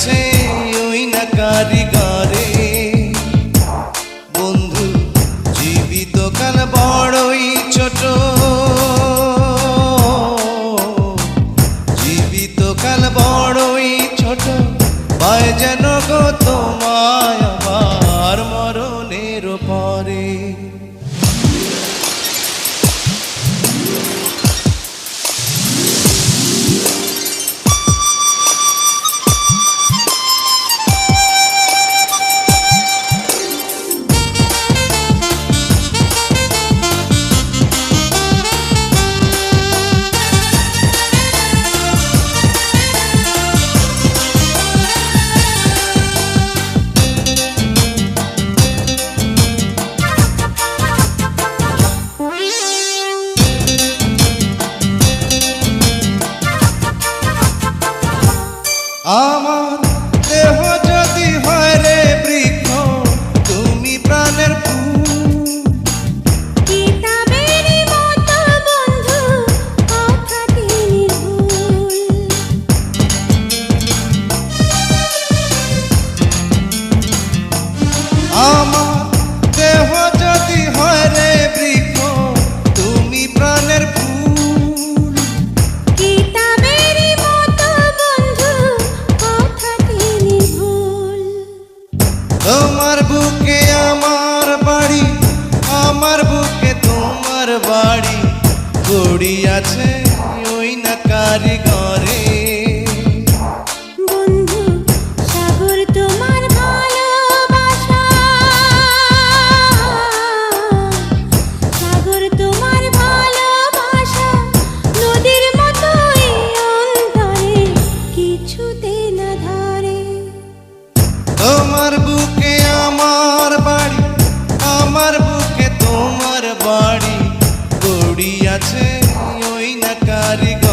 আছে ওই না কারিগরে। বন্ধু জীবিত কাল বড়ই ছোট, জীবিত কাল বড়ই ছোট, পায় যেন গো তোমায় আমার মরণের পরে। আমার দেহ যদি হয় রে বৃক্ষ, তুমি প্রাণের ফুল। কিতাবেরই মতো বন্ধু কথাটি নির্ভুল। আমার দেহ যদি হয় রে বৃক্ষ, তুমি প্রাণের ফুল। কিতাবেরই মতো বন্ধু কথাটি নির্ভুল। তোমার বুকে আমার বাড়ি, আমার বুকে তোমার বাড়ি, গড়ি আছে ওই না কারিগরে। বন্ধু সাগর তোমার ভালোবাসা, সাগর তোমার ভালোবাসা, নদীর মতো এই অন্তরে কিছুতে না ধরে। তোমার বুকে আমার বাড়ি, আমার বুকে তোমার বাড়ি, গড়ি আছে ওই না কারিগরে।